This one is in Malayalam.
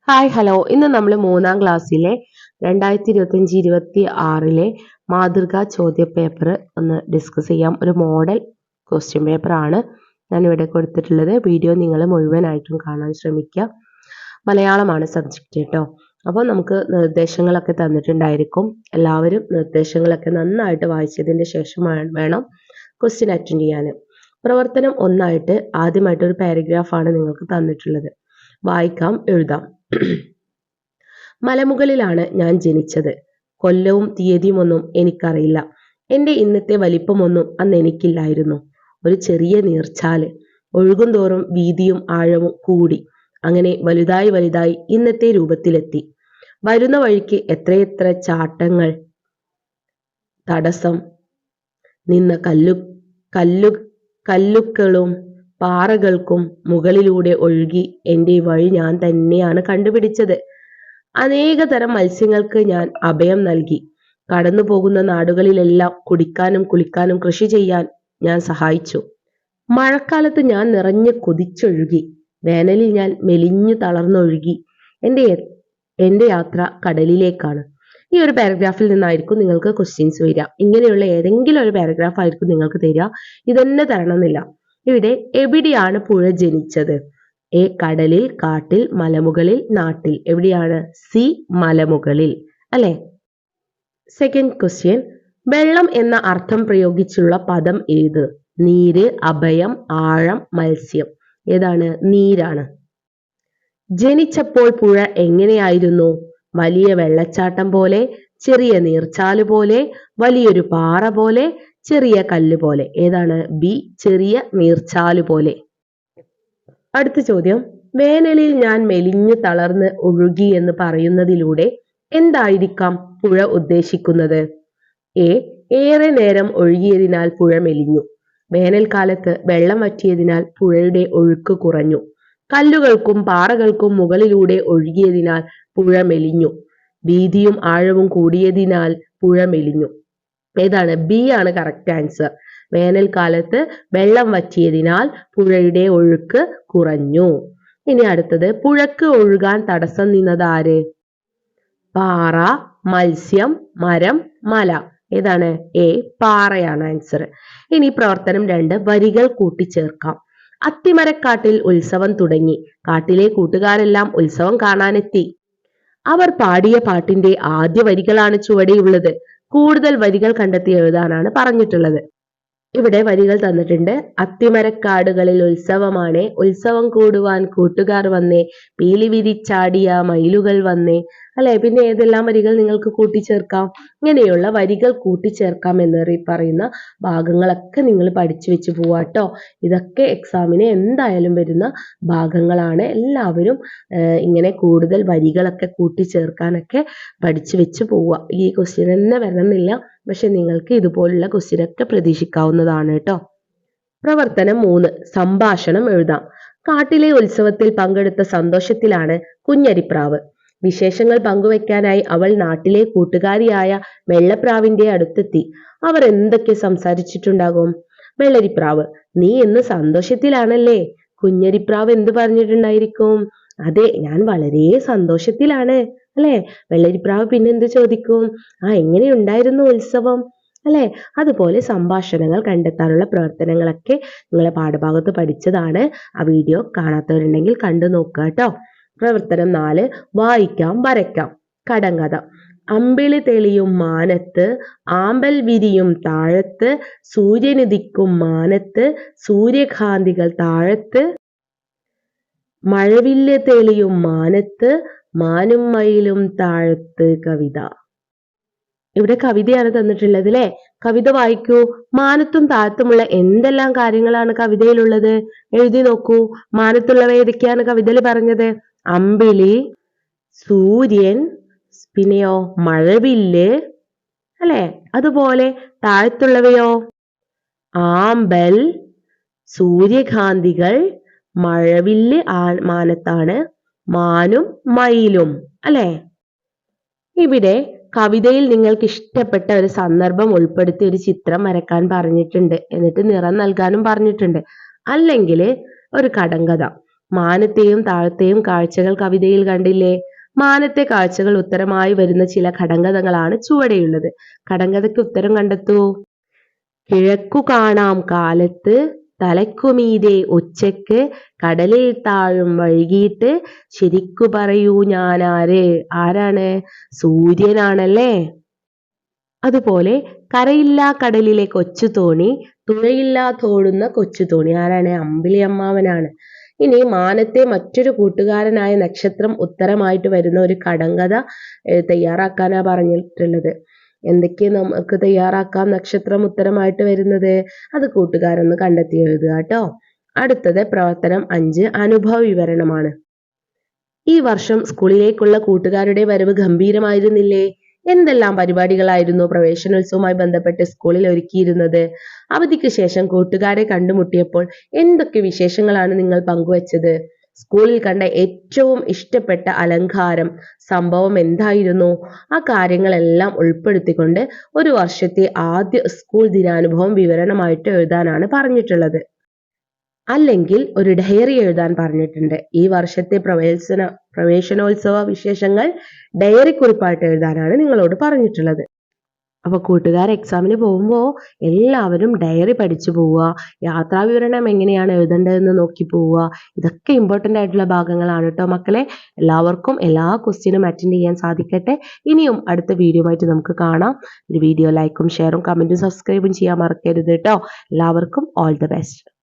ഹായ് ഹലോ, ഇന്ന് നമ്മൾ 3ാം ക്ലാസ്സിലെ 2025-26 മാതൃകാ ചോദ്യ പേപ്പർ ഒന്ന് ഡിസ്കസ് ചെയ്യാം. ഒരു മോഡൽ ക്വസ്റ്റ്യൻ പേപ്പർ ആണ് ഞാനിവിടെ കൊടുത്തിട്ടുള്ളത്. വീഡിയോ നിങ്ങൾ മുഴുവനായിട്ടും കാണാൻ ശ്രമിക്കുക. മലയാളമാണ് സബ്ജക്റ്റ് കേട്ടോ. അപ്പോൾ നമുക്ക് നിർദ്ദേശങ്ങളൊക്കെ തന്നിട്ടുണ്ടായിരിക്കും. എല്ലാവരും നിർദ്ദേശങ്ങളൊക്കെ നന്നായിട്ട് വായിച്ചതിന് ശേഷം വേണം ക്വസ്റ്റ്യൻ അറ്റൻഡ് ചെയ്യാൻ. പ്രവർത്തനം 1 ആദ്യമായിട്ട് ഒരു പാരഗ്രാഫാണ് നിങ്ങൾക്ക് തന്നിട്ടുള്ളത്. വായിക്കാം, എഴുതാം. മലമുകളിലാണ് ഞാൻ ജനിച്ചത്. കൊല്ലവും തീയതിയുമൊന്നും എനിക്കറിയില്ല. എൻ്റെ ഇന്നത്തെ വലിപ്പമൊന്നും അന്ന് എനിക്കില്ലായിരുന്നു. ഒരു ചെറിയ നീർച്ചാല് ഒഴുകും തോറും വീതിയും ആഴവും കൂടി അങ്ങനെ വലുതായി ഇന്നത്തെ രൂപത്തിലെത്തി. വരുന്ന വഴിക്ക് എത്രയെത്ര ചാട്ടങ്ങൾ തടസ്സം നിന്ന കല്ലുക്കളും പാറകൾക്കും മുകളിലൂടെ ഒഴുകി എൻ്റെ വഴി ഞാൻ തന്നെയാണ് കണ്ടുപിടിച്ചത്. അനേക തരം മത്സ്യങ്ങൾക്ക് ഞാൻ അഭയം നൽകി. കടന്നു പോകുന്ന നാടുകളിലെല്ലാം കുടിക്കാനും കുളിക്കാനും കൃഷി ചെയ്യാൻ ഞാൻ സഹായിച്ചു. മഴക്കാലത്ത് ഞാൻ നിറഞ്ഞ് കൊതിച്ചൊഴുകി. വേനലിൽ ഞാൻ മെലിഞ്ഞു തളർന്നൊഴുകി. എൻ്റെ യാത്ര കടലിലേക്കാണ്. ഈ ഒരു പാരഗ്രാഫിൽ നിന്നായിരിക്കും നിങ്ങൾക്ക് ക്വസ്റ്റ്യൻസ് വരിക. ഇങ്ങനെയുള്ള ഏതെങ്കിലും ഒരു പാരഗ്രാഫ് ആയിരിക്കും നിങ്ങൾക്ക് തരിക. ഇതന്നെ തരണമെന്നില്ല. ഇവിടെ എവിടെയാണ് പുഴ ജനിച്ചത്? എ കടലിൽ, കാട്ടിൽ, മലമുകളിൽ, നാട്ടിൽ. എവിടെയാണ്? സി മലമുകളിൽ അല്ലെ. സെക്കൻഡ് ക്വസ്റ്റ്യൻ, വെള്ളം എന്ന അർത്ഥം പ്രയോഗിച്ചുള്ള പദം ഏത്? നീര്, അഭയം, ആഴം, മത്സ്യം. ഏതാണ്? നീരാണ്. ജനിച്ചപ്പോൾ പുഴ എങ്ങനെയായിരുന്നു? വലിയ വെള്ളച്ചാട്ടം പോലെ, ചെറിയ നീർച്ചാല് പോലെ, വലിയൊരു പാറ പോലെ, ചെറിയ കല്ല് പോലെ. ഏതാണ്? ബി ചെറിയ നീർച്ചാല് പോലെ. അടുത്ത ചോദ്യം, വേനലിൽ ഞാൻ മെലിഞ്ഞു തളർന്ന് ഒഴുകി എന്ന് പറയുന്നതിലൂടെ എന്തായിരിക്കാം പുഴ ഉദ്ദേശിക്കുന്നത്? എ ഏറെ നേരം ഒഴുകിയതിനാൽ പുഴ മെലിഞ്ഞു. വേനൽക്കാലത്ത് വെള്ളം വറ്റിയതിനാൽ പുഴയുടെ ഒഴുക്ക് കുറഞ്ഞു. കല്ലുകൾക്കും പാറകൾക്കും മുകളിലൂടെ ഒഴുകിയതിനാൽ പുഴ മെലിഞ്ഞു. വീതിയും ആഴവും കൂടിയതിനാൽ പുഴ മെലിഞ്ഞു. ഏതാണ്? ബി ആണ് കറക്റ്റ് ആൻസർ. വേനൽക്കാലത്ത് വെള്ളം വറ്റിയതിനാൽ പുഴയുടെ ഒഴുക്ക് കുറഞ്ഞു. ഇനി അടുത്തത്, പുഴക്ക് ഒഴുകാൻ തടസ്സം നിന്നത് ആര്? പാറ, മത്സ്യം, മരം, മല. ഏതാണ്? എ പാറയാണ് ആൻസർ. ഇനി പ്രവർത്തനം 2, വരികൾ കൂട്ടിച്ചേർക്കാം. അത്തിമരക്കാട്ടിൽ ഉത്സവം തുടങ്ങി. കാട്ടിലെ കൂട്ടുകാരെല്ലാം ഉത്സവം കാണാനെത്തി. അവർ പാടിയ പാട്ടിന്റെ ആദ്യ വരികളാണ് ചുവടെയുള്ളത്. കൂടുതൽ വരികൾ കണ്ടെത്തി എഴുതാനാണ് പറഞ്ഞിട്ടുള്ളത്. ഇവിടെ വരികൾ തന്നിട്ടുണ്ട്. അത്തിമരക്കാടുകളിൽ ഉത്സവമാണ്, ഉത്സവം കൂടുവാൻ കൂട്ടുകാർ വന്നേ, പീലി വിരിച്ചാടിയ മയിലുകൾ വന്നേ. അല്ലെ, പിന്നെ ഏതെല്ലാം വരികൾ നിങ്ങൾക്ക് കൂട്ടിച്ചേർക്കാം? ഇങ്ങനെയുള്ള വരികൾ കൂട്ടിച്ചേർക്കാം എന്ന് പറയുന്ന ഭാഗങ്ങളൊക്കെ നിങ്ങൾ പഠിച്ചു വെച്ച് പോവാട്ടോ. ഇതൊക്കെ എക്സാമിന് എന്തായാലും വരുന്ന ഭാഗങ്ങളാണ്. എല്ലാവരും ഇങ്ങനെ കൂടുതൽ വരികളൊക്കെ കൂട്ടിച്ചേർക്കാനൊക്കെ പഠിച്ചു വെച്ച് പോവുക. ഈ ക്വസ്റ്റ്യൻ തന്നെ വരണമെന്നില്ല, പക്ഷെ നിങ്ങൾക്ക് ഇതുപോലുള്ള ക്വസ്റ്റ്യൻ ഒക്കെ പ്രതീക്ഷിക്കാവുന്നതാണ് കേട്ടോ. പ്രവർത്തനം 3, സംഭാഷണം എഴുതാം. കാട്ടിലെ ഉത്സവത്തിൽ പങ്കെടുത്ത സന്തോഷത്തിലാണ് കുഞ്ഞരിപ്രാവ്. വിശേഷങ്ങൾ പങ്കുവെക്കാനായി അവൾ നാട്ടിലെ കൂട്ടുകാരിയായ വെള്ളപ്രാവിന്റെ അടുത്തെത്തി. അവർ എന്തൊക്കെ സംസാരിച്ചിട്ടുണ്ടാകും? വെള്ളരിപ്രാവ്, നീ ഇന്ന് സന്തോഷത്തിലാണല്ലേ? കുഞ്ഞരിപ്രാവ് എന്ത് പറഞ്ഞിട്ടുണ്ടായിരിക്കും? അതെ, ഞാൻ വളരെ സന്തോഷത്തിലാണ് അല്ലെ. വെള്ളരിപ്രാവ് പിന്നെന്ത് ചോദിക്കും? എങ്ങനെയുണ്ടായിരുന്നു ഉത്സവം അല്ലെ. അതുപോലെ സംഭാഷണങ്ങൾ കണ്ടെത്താനുള്ള പ്രവർത്തനങ്ങളൊക്കെ നിങ്ങളെ പാഠഭാഗത്ത് പഠിച്ചതാണ്. ആ വീഡിയോ കാണാത്തവരുണ്ടെങ്കിൽ കണ്ടു നോക്കുക കേട്ടോ. പ്രവർത്തനം 4, വായിക്കാം, വരയ്ക്കാം. കടങ്കഥ. അമ്പിളി തെളിയും മാനത്ത്, ആമ്പൽ വിരിയും താഴത്ത്, സൂര്യനുദിക്കും മാനത്ത്, സൂര്യകാന്തികൾ താഴത്ത്, മഴവില്ല് തെളിയും മാനത്ത്, മാനും മയിലും താഴത്ത്. കവിത. ഇവിടെ കവിതയാണ് തന്നിട്ടുള്ളത് അല്ലെ. കവിത വായിക്കൂ. മാനത്തും താഴത്തുമുള്ള എന്തെല്ലാം കാര്യങ്ങളാണ് കവിതയിലുള്ളത്? എഴുതി നോക്കൂ. മാനത്തുള്ളവ ഏതൊക്കെയാണ് കവിതയിൽ പറഞ്ഞത്? അമ്പിളി, സൂര്യൻ, പിന്നെയോ മഴവില്ല് അല്ലെ. അതുപോലെ താഴത്തുള്ളവയോ? ആമ്പൽ, സൂര്യകാന്തികൾ, മഴവില്ല് മാനത്താണ്, മാനും മയിലും അല്ലെ. ഇവിടെ കവിതയിൽ നിങ്ങൾക്ക് ഇഷ്ടപ്പെട്ട ഒരു സന്ദർഭം ഉൾപ്പെടുത്തി ഒരു ചിത്രം വരക്കാൻ പറഞ്ഞിട്ടുണ്ട്. എന്നിട്ട് നിറം നൽകാനും പറഞ്ഞിട്ടുണ്ട്. അല്ലെങ്കിൽ ഒരു കടങ്കഥ. മാനത്തെയും താഴത്തെയും കാഴ്ചകൾ കവിതയിൽ കണ്ടില്ലേ? മാനത്തെ കാഴ്ചകൾ ഉത്തരമായി വരുന്ന ചില ഘടകങ്ങളാണ് ചുവടെയുള്ളത്. ഘടകതയ്ക്ക് ഉത്തരം കണ്ടെത്തൂ. കിഴക്കു കാണാം കാലത്ത്, തലയ്ക്കുമീതെ ഉച്ചയ്ക്ക്, കടലിൽ താഴും വൈകീട്ട്, ശരിക്കു പറയൂ ഞാനാര്? ആരാണ്? സൂര്യനാണല്ലേ. അതുപോലെ കരയില്ലാ കടലിലെ കൊച്ചുതോണി, തുഴയില്ലാതോടുന്ന കൊച്ചുതോണി. ആരാണ്? അമ്പിളി അമ്മാവനാണ്. ഇനി മാനത്തെ മറ്റൊരു കൂട്ടുകാരനായ നക്ഷത്രം ഉത്തരമായിട്ട് വരുന്ന ഒരു കടങ്കഥ തയ്യാറാക്കാനാ പറഞ്ഞിട്ടുള്ളത്. എന്തൊക്കെ നമുക്ക് തയ്യാറാക്കാം നക്ഷത്രം ഉത്തരമായിട്ട് വരുന്നത്? അത് കൂട്ടുകാരൊന്ന് കണ്ടെത്തി എഴുതുക കേട്ടോ. അടുത്തത് പ്രവർത്തനം 5 അനുഭവ വിവരണമാണ്. ഈ വർഷം സ്കൂളിലേക്കുള്ള കൂട്ടുകാരുടെ വരവ് ഗംഭീരമായിരുന്നില്ലേ? എന്തെല്ലാം പരിപാടികളായിരുന്നു പ്രവേശനോത്സവവുമായി ബന്ധപ്പെട്ട് സ്കൂളിൽ ഒരുക്കിയിരുന്നത്? അവധിക്ക് ശേഷം കൂട്ടുകാരെ കണ്ടുമുട്ടിയപ്പോൾ എന്തൊക്കെ വിശേഷങ്ങളാണ് നിങ്ങൾ പങ്കുവച്ചത്? സ്കൂളിൽ കണ്ട ഏറ്റവും ഇഷ്ടപ്പെട്ട അലങ്കാരം, സംഭവം എന്തായിരുന്നു? ആ കാര്യങ്ങളെല്ലാം ഉൾപ്പെടുത്തിക്കൊണ്ട് ഒരു വർഷത്തെ ആദ്യ സ്കൂൾ ദിനാനുഭവം വിവരണമായിട്ട് എഴുതാനാണ് പറഞ്ഞിട്ടുള്ളത്. അല്ലെങ്കിൽ ഒരു ഡയറി എഴുതാൻ പറഞ്ഞിട്ടുണ്ട്. ഈ വർഷത്തെ പ്രവേശനോത്സവ വിശേഷങ്ങൾ ഡയറി കുറിപ്പായിട്ട് എഴുതാനാണ് നിങ്ങളോട് പറഞ്ഞിട്ടുള്ളത്. അപ്പൊ കൂട്ടുകാർ എക്സാമിന് പോകുമ്പോൾ എല്ലാവരും ഡയറി പഠിച്ചു പോവുക, യാത്രാ വിവരണം എങ്ങനെയാണ് എഴുതേണ്ടതെന്ന് നോക്കി പോവുക. ഇതൊക്കെ ഇമ്പോർട്ടൻ്റ് ആയിട്ടുള്ള ഭാഗങ്ങളാണ് കേട്ടോ മക്കളെ. എല്ലാവർക്കും എല്ലാ ക്വസ്റ്റ്യനും അറ്റൻഡ് ചെയ്യാൻ സാധിക്കട്ടെ. ഇനിയും അടുത്ത വീഡിയോ ആയിട്ട് നമുക്ക് കാണാം. ഒരു വീഡിയോ ലൈക്കും ഷെയറും കമൻറ്റും സബ്സ്ക്രൈബും ചെയ്യാൻ മറക്കരുത് കേട്ടോ. എല്ലാവർക്കും ഓൾ ദി ബെസ്റ്റ്.